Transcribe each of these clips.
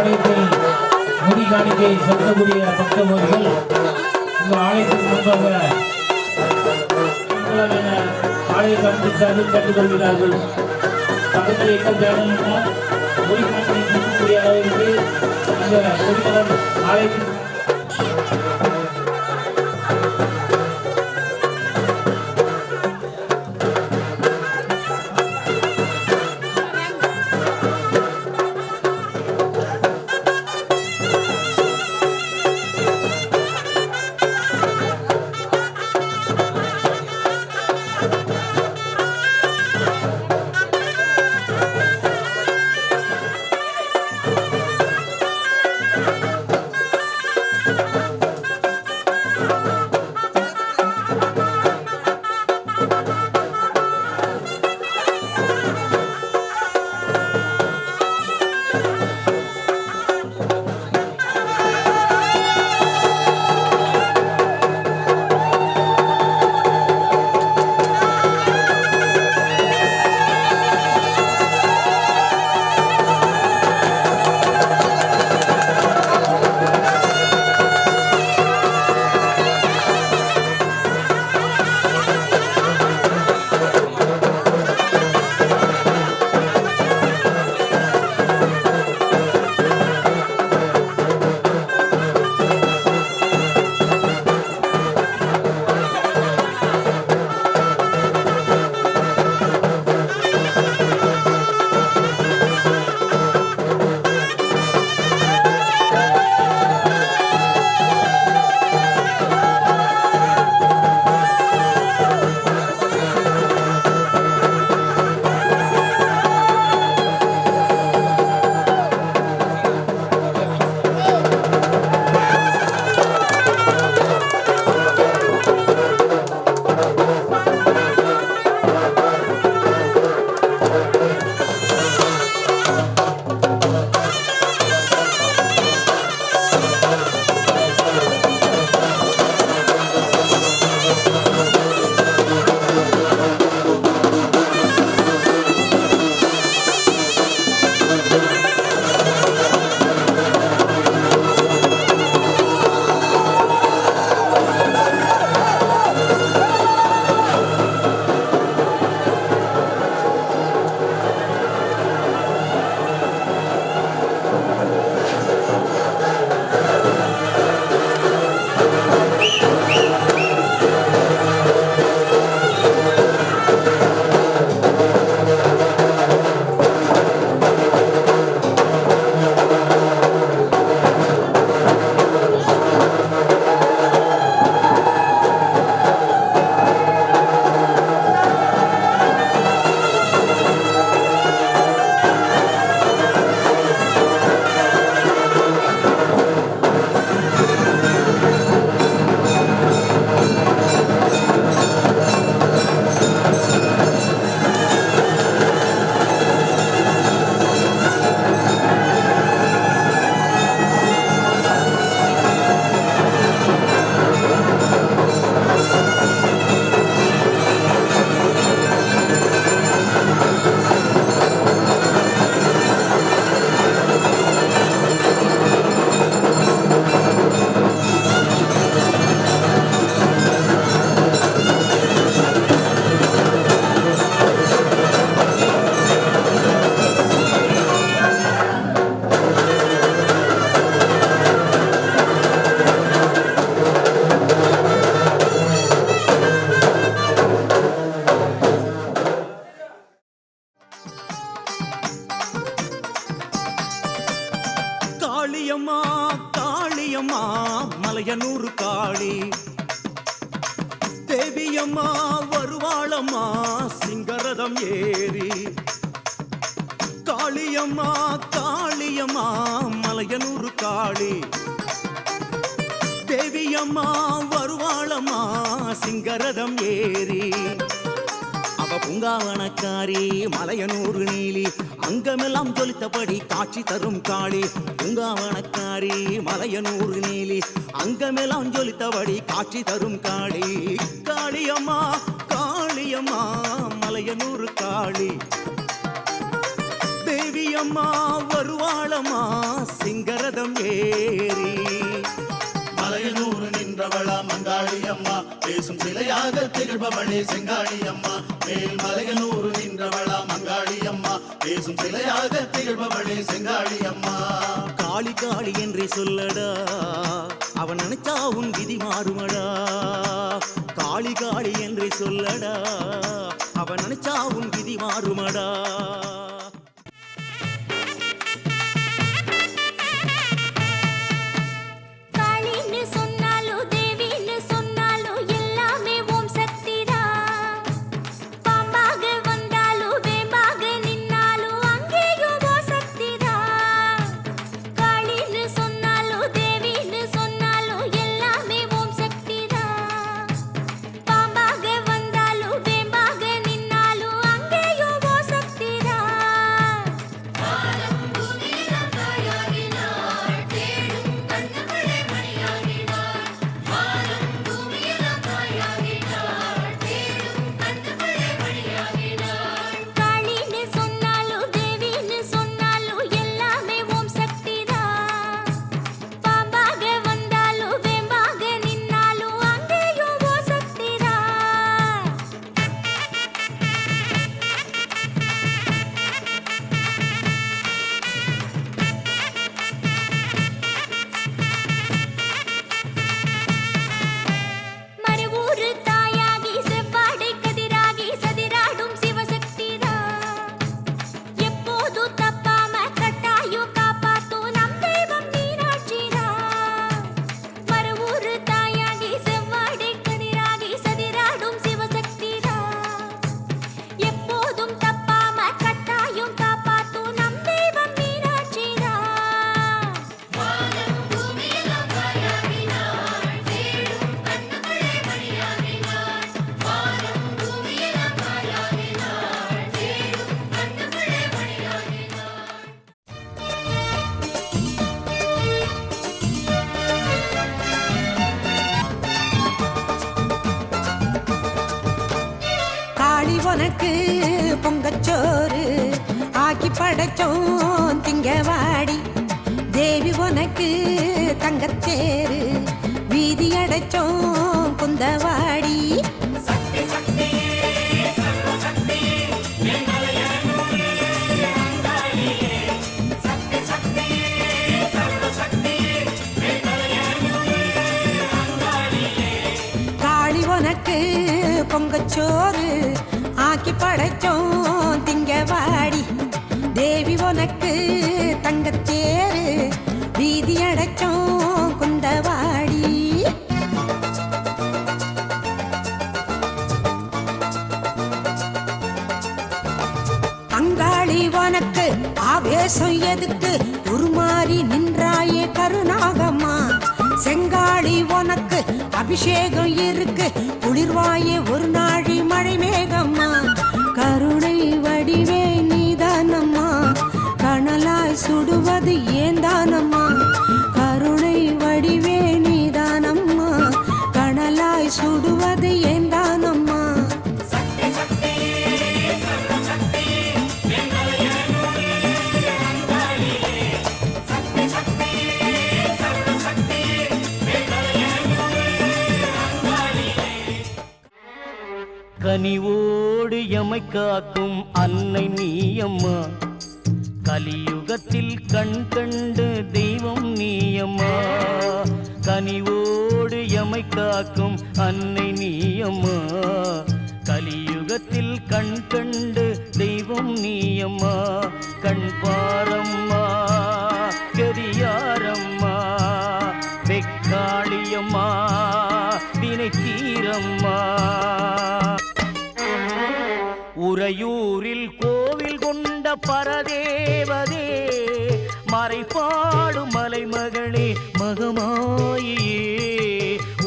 ஆலயத்தில் முடி காணிக்கை செலுத்தக்கூடிய பக்தர்கள் இந்த ஆலயத்திற்கு முன்பாக ஆலய கமிட்டி சார்பில் கேட்டுக்கொள்கிறார்கள். பக்கத்தில் எந்த தேவையான முடி காணிக்கை செலுத்தக்கூடிய அளவிற்கு இந்த குடிமகன் ஆலயத்திற்கு காளியம்மா காளியம்மா மலையனூர் காளி தேவியம்மா வருவாளம்மா சிங்கரதம் ஏறி காளியம்மா காளியம்மா மலையனூர் காளி தேவியம்மா வருவாளம்மா சிங்கரதம் ஏறி அவ பூங்காவனக்காரி மலையனூர் நீலி அங்கமெல்லாம் ஜொலித்தபடி காட்சி தரும் காளி பூங்காவனக்காரி மலையனூர் நீலி அங்கமெல்லாம் ஜொலித்தபடி காட்சி தரும் காளி காளியம்மா காளியம்மா மலையனூர் காளி தேவி அங்காளியம்மா வருவாளம்மா சிங்கரதம் ஏறி. மலையனூர் நின்றவளா மங்காளியம்மா பேசும் சிலையாக திகழ்பவளே செங்காளியம்மா. மேல் மலையனூர் நின்றவளா மங்காளியம்மா பேசும் சிலையாக திகழ்பவளே செங்காளியம்மா. காளி காளி என்று சொல்லடா, அவன் நினைச்சா உன் விதி மாறுமடா. காளி காளி என்று சொல்லடா, அவன் நினைச்சா உன் விதி மாறுமடா. உனக்கு பொங்கச்சோறு ஆக்கி படைச்சோம் திங்கவாடி. தேவி உனக்கு தங்கச்சேரு வீதி அடைச்சோம் குந்தவாடி. காளி உனக்கு பொங்கச்சோறு ஆக்கி படைச்சோம் திங்கவாடி. தேவி உனக்கு தங்கச்சேரு வீதி அடைச்சோம் குந்தவாடி. அங்காளி உனக்கு ஆவேசம் எதுக்கு உருமாறி நின்றாயே கருணாகம்மா. செங்காளி உனக்கு அபிஷேகம் இருக்கு குளிர்வாயே ஒரு நாழி மழை மேகம்மா. கருணை வடிவே நீதானம்மா கனலாய் சுடுவது ஏந்தானம்மா. கருணை வடிவே நீதானம்மா கனலாய் சுடுவது ஏந்தானம்மா. கனிவோடு எமை காக்கும் அன்னை நீயம்மா. கலியுகத்தில் கண் கண்டு தெய்வம் நீயம்மா. கனிவோடு எமை காக்கும் அன்னை நீயம்மா. கலியுகத்தில் கண் கண்டு தெய்வம் நீயம்மா. கண் பாரம்மா கரியாரம்மா வெக்காளியம்மா வினை தீரம்மா. உறையூரில் கோவில் கொண்ட பரதேவதே மறைபாடும் மலைமகளே மகமாயே.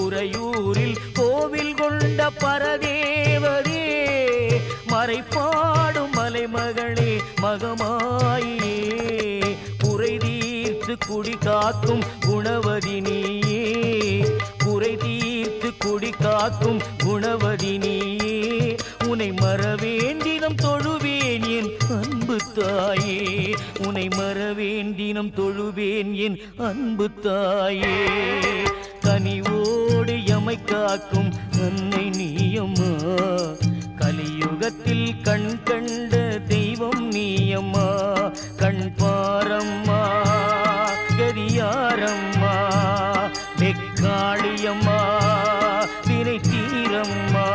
உறையூரில் கோவில் கொண்ட பரதேவதே மறைபாடும் மலைமகளே மகமாயே. குறை தீர்த்து குடி காக்கும் குணவதி நீயே. குறை தீர்த்து குடி காக்கும் குணவதி நீயே. உனை மறவேண்டினம் தொழுவேன் என் அன்பு தாயே, உனை மறவேன் தினம் தொழுவேன் என் அன்பு தாயே. கனிவோடு எமை காக்கும் அன்னை நீயம்மா, கலியுகத்தில் கண் கண்ட தெய்வம் நீயம்மா. கண் பாரம்மா கதியாரம்மா, வெக்காளியம்மா வினை தீரம்மா.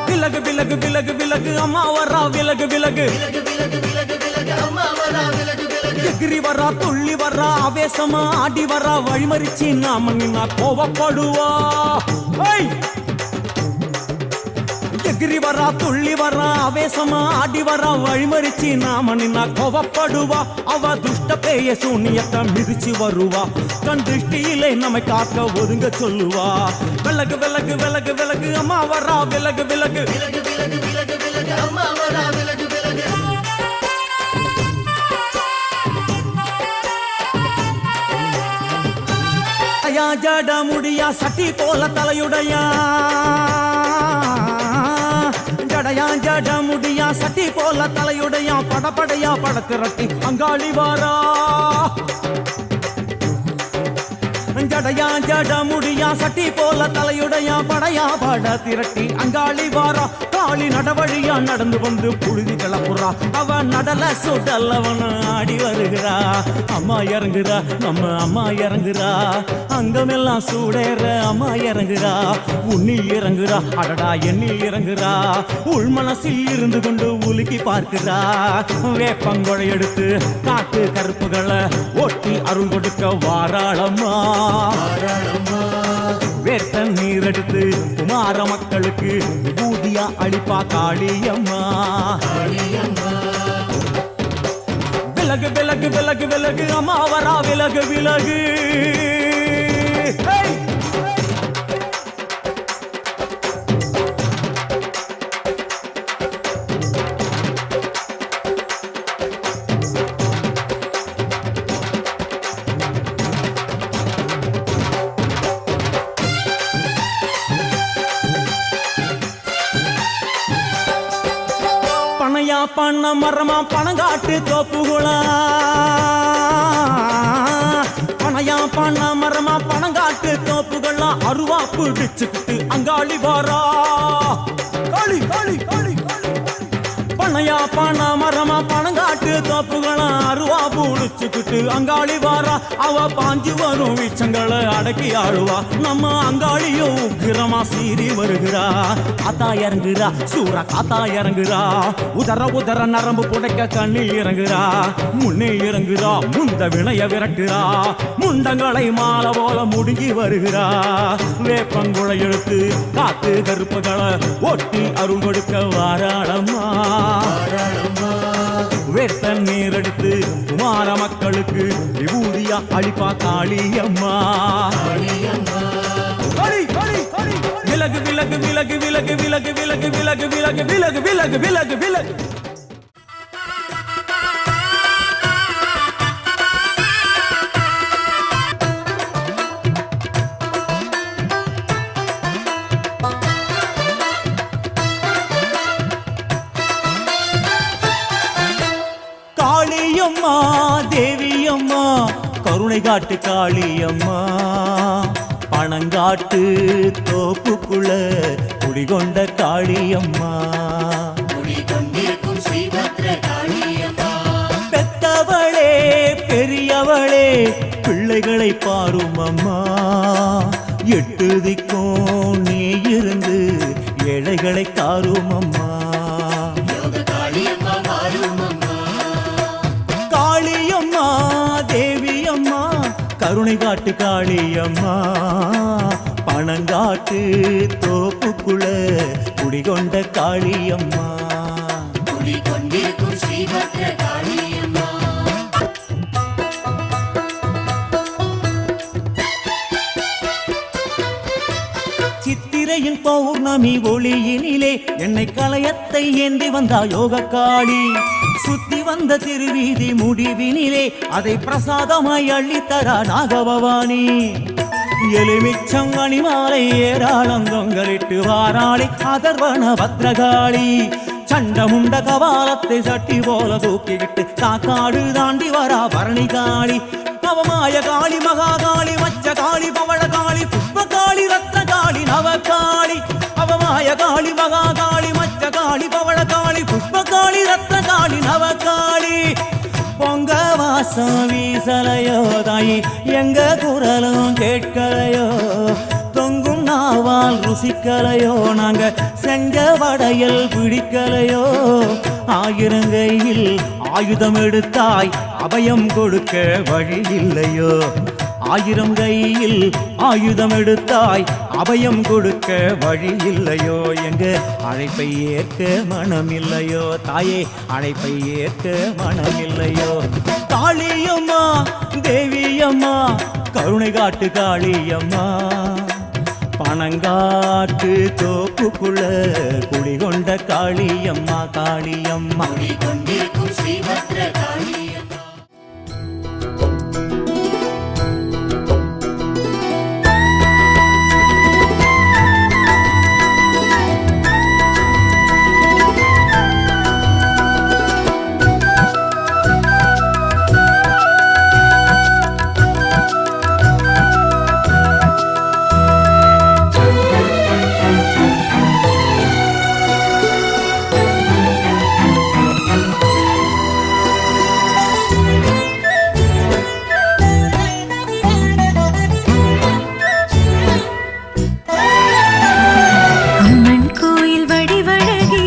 விலகு விலகு விலகு விலகு அம்மா வரா விலகு விலகு எகிரி வரா துள்ளி வரா ஆவேசமா ஆடி வரா வழிமறிச்சு நாம நின்னா கோவப்படுவா எகிரி வரா துள்ளி வரா ஆவேசமா ஆடி வரா வழிமறிச்சு நாம நின்னா கோவப்படுவா அவ துஷ்ட பேய சூனியத்தை மிதிச்சு வருவா கண் திருஷ்டியிலே நம்மை காக்க ஒதுங்க சொல்லுவா விலகு விலகு விலகு விலகு அம்மா வரா விலகு விலகு ஜட முடியா சட்டி போல தலையுடையா ஜடையா ஜட முடியா சட்டி போல தலையுடையா படப்படையா படத்திரட்டி அங்காளி வாரா ஜடையா ஜட முடியா சட்டி போல தலையுடையா படையா பட திரட்டி அங்காளி வாரா காளி நடவழியா நடந்து வந்து புழுதி கிளப்புறா அவ நடல சுடல் அவன ஆடி வருகிறா அம்மா இறங்குறா நம்ம அம்மா இறங்குறா அங்கமெல்லாம் சூடேற அம்மா இறங்குறா உன்னில் இறங்குறா அடடா எண்ணில் இறங்குறா உள் மனசில் இருந்து கொண்டு உலுக்கி பார்க்கிறா வேப்பங்கொழை எடுத்து காட்டு கருப்புகளை ஓட்டி அருள் கொடுக்க வாராளம்மா வேர்த்த நீர் எடுத்து குமார மக்களுக்கு விபூதியா அளிப்பா காளியம்மா விலகு விலகு விலகு விலகு அம்மா வரா விலகு விலகு பனையா பண்ண மரமா பணங்காட்டு தோப்புகுளா பனையா பண்ண மரமா பணங்காட்டு தோப்புகளா அருவா பிடிச்சுக்கிட்டு அங்காளி வாரா காளி காளி காளி பனையா பண்ண மரமா பணங்காட்டு தோப்புகளா அருவா பிடிச்சுக்கிட்டு அங்காளி வாரா அவ பாஞ்சு வரும் வீச்சங்களை அடக்கி ஆடுவா நம்ம அங்காளியும் உக்கிரமா சீறி வருகிறா காத்தா இறங்குறா சூற காத்தா இறங்குறா உதர உதர நரம்பு புடைக்க கண்ணில் இறங்குறா முன்னே இறங்குறா முந்த வினைய விரட்டுறா முண்டங்களை மாலை போல முடுங்கி வருகிறா வேப்பங்குழை எடுத்து காத்து கருப்புகளை ஒட்டி அருள் கொடுக்க வாராளம்மா வேர்த்த நீர் எடுத்து குமார மக்களுக்கு விபூதியா அளிப்பா காளியம்மா விலகு விலகு விலகு விலகு விலகு விலகு விலகு விலகு விலகு விலகு விலகு விலகு காளியம்மா தேவியம்மா கருணை காட்டு காளியம்மா பணங்காட்டு தோப்புக்குள்ள குடிகொண்ட காளியம்மா பெத்தவளே பெரியவளே பிள்ளைகளை பாரும் அம்மா எட்டு திக்கும் நீ இருந்து ஏழைகளை காரும் அம்மா காளியம்மா தேவியம்மா கருணை காட்டு காளியம்மா பணங்காட்டு தோப்புக்குள்ள குடிகொண்ட காளியம்மா சித்திரையின் பௌர்ணமி ஒளியினிலே என்னை கலையத்தை ஏந்தி வந்தா யோக காளி சுத்தி வந்த திருவீதி முடிவினிலே அதை பிரசாதமாய் அள்ளித்தரா நாகபவானி எலுமிச்சம் அணிமாலை ஏராளங்கொங்கலிட்டு வாராளி அதர்வன பத்ரகாளி சண்டமுண்ட கபாலத்தை சட்டி போல தூக்கிக்கிட்டு காக்காடு தாண்டி வரா பரணி காளி அவ மாயகாளி மகாகாளி மச்சகாளி பவளகாளி புஷ்பகாளி ரத்னகாளி நவகாளி அவ மாயகாளி மகாகாளி மச்சகாளி பவளகாளி புஷ்பகாளி ரத்னகாளி நவகாளி பொங்க வாசம் வீசலையோ தாயி எங்க குரலும் கேட்கலையோ தொங்கும் நாவால் ருசிக்கலையோ நாங்க செஞ்ச வடையல் பிடிக்கலையோ ஆயிரங்கையில் ஆயுதம் எடுத்தாய் அபயம் கொடுக்க வழி இல்லையோ ஆயிரம் கையில் ஆயுதம் எடுத்தாய் அபயம் கொடுக்க வழி இல்லையோ எங்க அழைப்பை ஏற்க மனமில்லையோ தாயே அழைப்பை ஏற்க மனமில்லையோ காளியம்மா தேவியம்மா கருணை காட்டு காளியம்மா பனங்காட்டு தோப்புக்குள்ள குடிகொண்ட காளியம்மா காளியம்மா கொண்டிருக்கும் ஸ்ரீபத்ர காளியம்மா. அம்மன் கோயில் வடிவழகி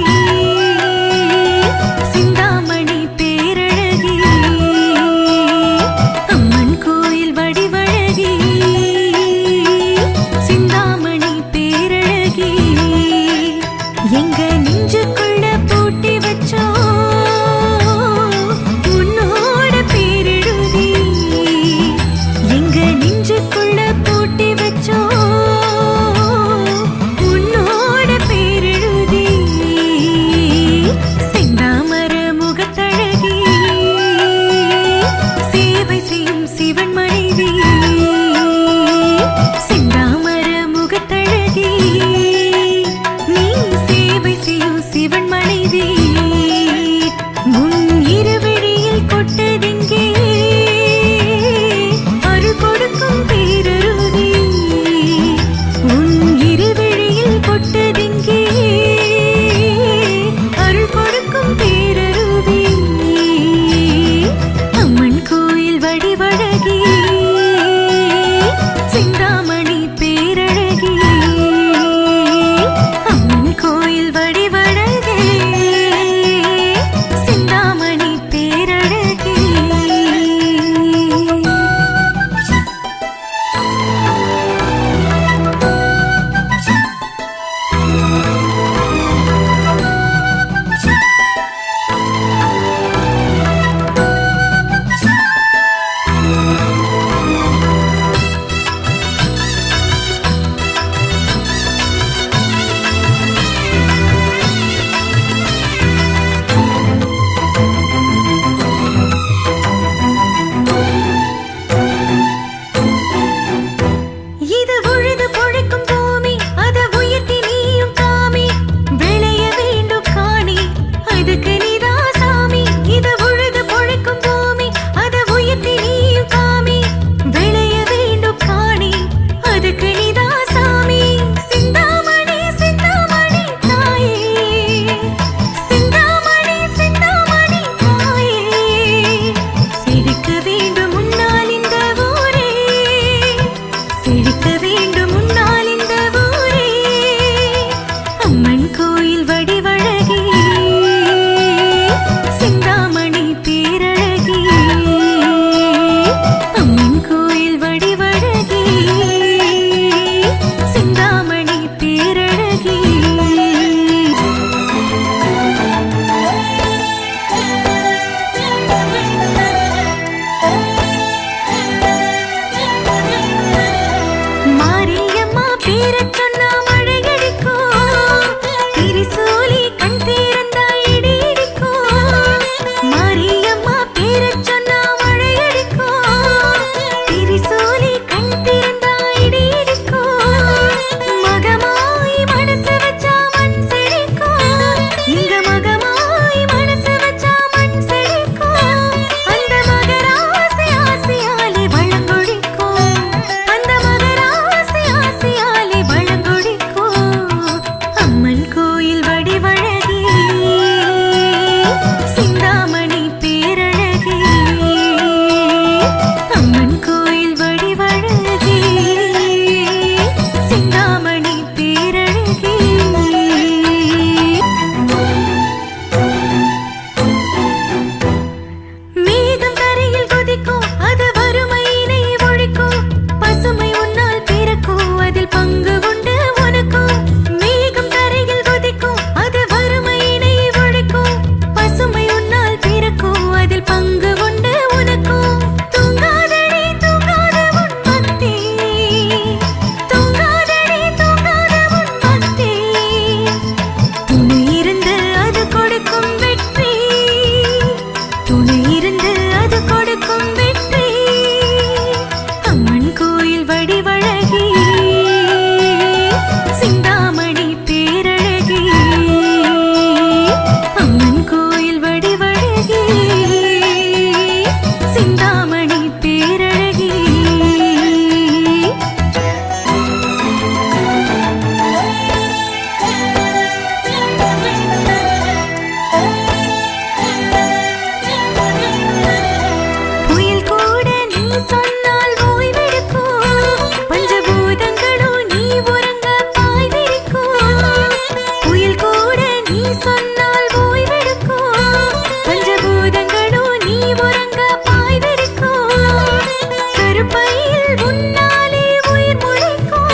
கருப்பையில் உன்னாலே உயிர் முளைக்கும்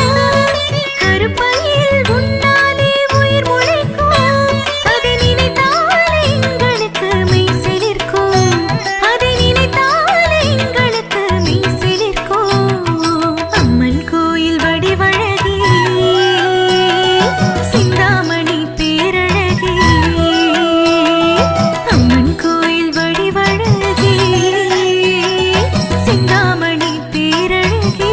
கருப்பையில் உன்னாலே உயிர் முளைக்கும் அதை நினைத்தால் எங்களுக்கு மெய் சிலிர்க்கும் அதை நினைத்தால் எங்களுக்கு மெய் சிலிர்க்கும் அம்மன் கோயில் வடிவழகி சிந்தாமணி பேரழகி அம்மன் கோயில் வடிவழகி சிந்தாமணி பேரழகி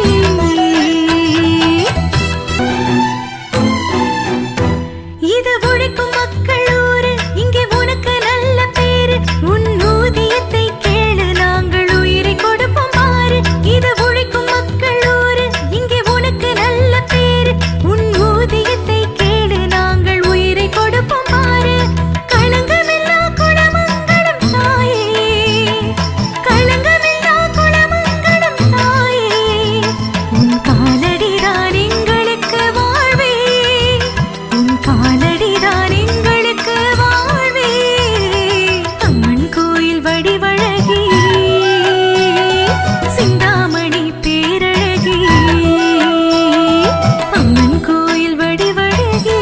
இது உழைக்கும் மக்கள் ஊரு இங்கே உனக்கு நல்ல பேரு உன் ஊதியத்தை கேளு நாங்கள் உயிரை கொடுப்போம் பாரு இது உழைக்கும் மக்கள் ஊரு இங்கே உனக்கு நல்ல பேரு உன் ஊதியத்தை கேளு நாங்கள் உயிரை கொடுப்போம் பாரு களங்கமில்லா குலமங்கலம் தாயே களங்கமில்லா குலமங்கலம் தாயே உன் காலடிதான் எங்களுக்கு வாழ்வே உன் காலடிதான் எங்களுக்கு வாழ்வே அம்மன் கோயில் வடிவழகி சிந்தாமணி பேரழகி அம்மன் கோயில் வடிவழகி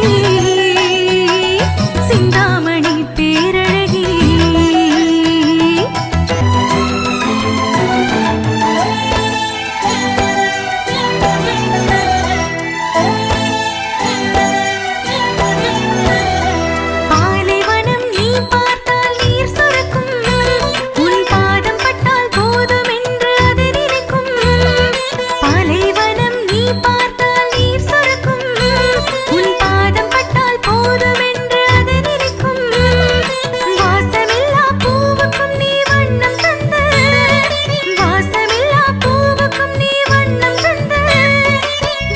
சிந்தாமணி பேரழகி பாலைவனம் நீ பார்த்தால் நீர் சுரக்கும் உன் பாதம் பட்டால் போதும் என்று அது நினைக்கும் பாலைவனம் நீ பார்த்தால் நீர் சுரக்கும் உன் பாதம் பட்டால் போதும் என்று அது நினைக்கும் வாசமில்லா பூவுக்கும் நீ வண்ணம் தந்த வாசமில்லா பூவுக்கும் நீ வண்ணம் தந்த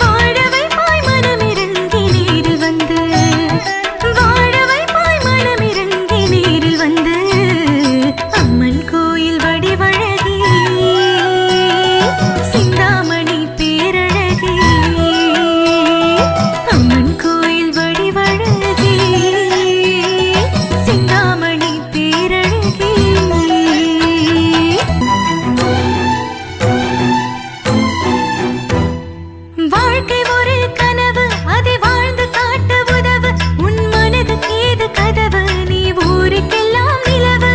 வாழ வைப்பாய் மனமிறங்கி நீரில் வந்து வாழ வைப்பாய் மனமிறங்கி நீரில் வந்து அம்மன் கோயில் வடிவழகி சிந்தாமணி பேரழகி அம்மன் கோயில் வடிவழகி சிந்தாமணி பேரழகி வாழ்க்கை ஒரு கனவு அதை வாழ்ந்து காட்ட உதவு உன் மனதுக்கு ஏது கதவு நீ ஊருக்கெல்லாம் நிலவு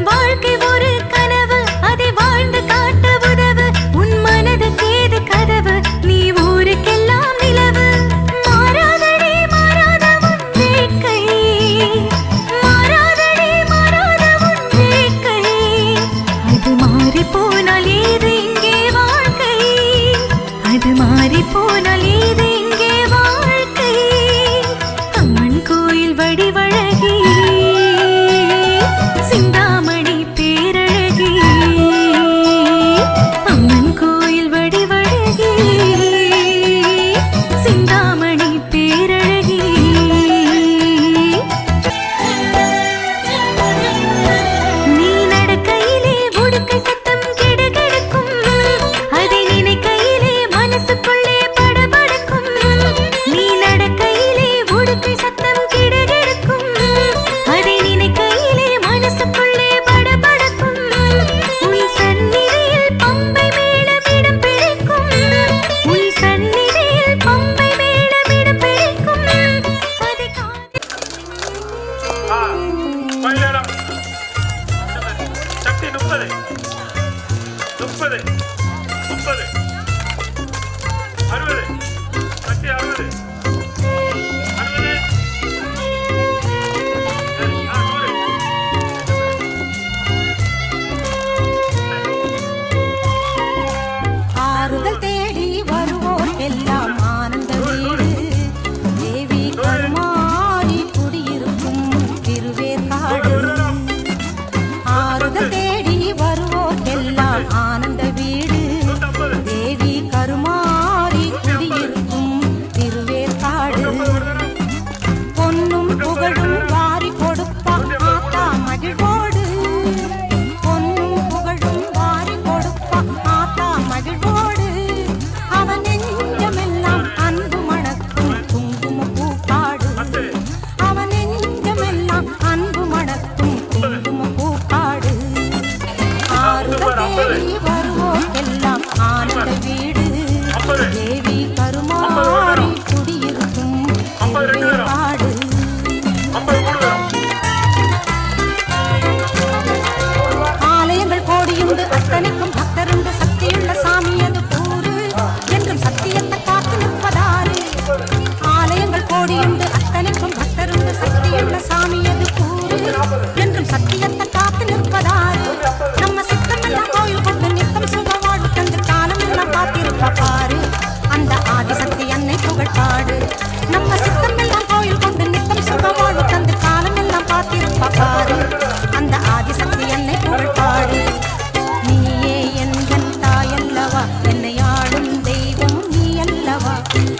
வாழ்க்கை ஒரு கனவு அதை வாழ்ந்து காட்ட உதவு உன் மனதுக்கு ஏது கதவு நீ ஊருக்கெல்லாம் நிலவு மாறாதடி மாறாத உன் வேட்கை மாறாதடி மாறாத உன் வேட்கை அது மாறி போனால் ஏது இங்கே வாழ்க்கை அது மாறி போனால் ஏது இங்கே வாழ்க்கை அம்மன் கோயில் வடிவழகி சிந்தாமணி பேரழகி அம்மன் கோயில் வடிவழகி சிந்தாமணி பேரழகி நீ நடக்கையிலே உடுக்கை சத்தம் கிடுகிடுக்கும் அதை நினைக்கையிலே மனசுக்குள்ளே படபடக்கும் நீ நடக்கையிலே உடுக்கை சத்தம் கிடுகிடுக்கும் அதை நினைக்கையிலே மனசுக்குள்ளே படபடக்கும் உன் சந்நிதியில் பம்பை மேளமிடம் பிடிக்கும் உன் சந்நிதியில் பம்பை மேளமிடம் பிடிக்கும் அதை பையனம் சக்தி 30 30 30 60 சக்தி 60 60 ஆறுதல் தேடி வருவோர் எல்லாம் ஆனந்த வீடு தேவி கருமாரி குடியிருக்கும் திருவேற்காடு ஆறுதல் தேடி வருவோர் எல்லாம் ஆனந்த வீடு தேவி கருமாரி குடியிருக்கும் திருவேற்காடு பார்த்திருப்பா பாரு அந்த ஆதிசக்தி அன்னை புகழ் பாடு நம்ம சித்தம் எல்லாம் கோயில் கொண்டு நித்தம் சுக வாழ்வு தந்து காலம் எல்லாம் பார்த்திருப்பா பாரு அந்த ஆதிசக்தி அன்னை புகழ் பாடு நீயே எந்தன் தாயல்லவா என்னை ஆளும் தெய்வம் நீ அல்லவா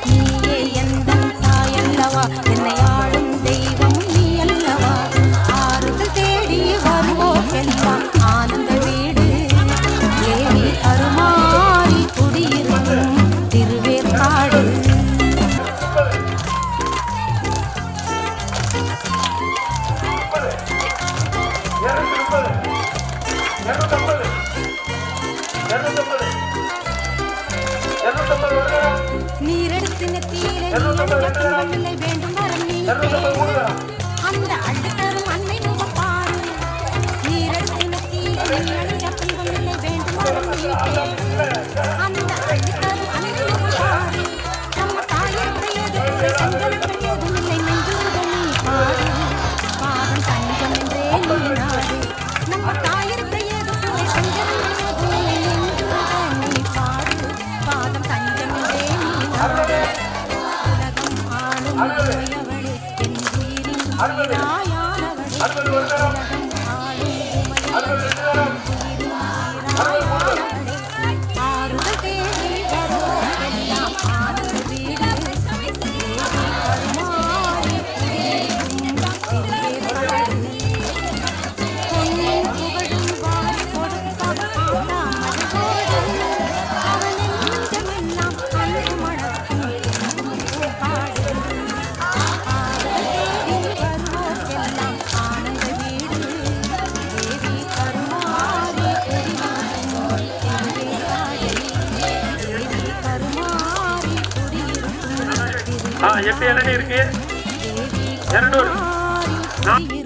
நீயே எந்தன் தாயல்லவா என்னை ஆளும் தெய்வம் நீ அல்லவா ஆறுதல் தேடி வருவோம் எல்லாம் ஆனந்த வீடு தேவி அருமாறி குடியிருக்கும் திருவேற்காடு நீரெடுத்து நெத்தியிலே நீலை வேண்டும் வரம் நீ அந்த அழுத்தரும் அன்னை முகப்பாடு நீரெடுத்து நெத்தியிலே நீலை வேண்டும் வரம் நீ அந்த அழுத்தரும் அன்னை முகப்பாடு நம்ம தாயத்தை எதிர்த்து சஞ்சலங்கள் எதுமில்லை நெஞ்சுருக நீ பாடு பாதம் தஞ்சம் என்றே நீ நாடு நம்ம தாயத்தை எதிர்த்து சஞ்சலங்கள் எதுமில்லை நெஞ்சுருக நீ பாடு பாதம் தஞ்சம் என்றே நீ நாடு உலகம் ஆளும் உமையவளே என் உயிரின் உயிராயானவளே உலகம் ஆளும் உமையவளே என் உயிரின் உயிராயானவளே ஆறுதல் தேடி வருவோம் எல்லாம் ஆனந்த வீடு தேவி கருமாறி குடியிருக்கும் திருவேற்காடு பொன்னின் புகழும் வாரி கொடுக்க ஆண்டாம் மகிழ்வோடு அவன் நெஞ்சமெல்லாம் அன்பு மணக்கும் பூக்காடு ஆறுதல் தேடி வருவோம் எல்லாம் ஆனந்த வீடு தேவி கருமாறி குடியிருக்கும் திருவேற்காடு தேவி கருமாறி குடியிருக்கும் எட்டு இளநீ இருக்கு தேவி 200 கருமாறி குடியிருக்கும்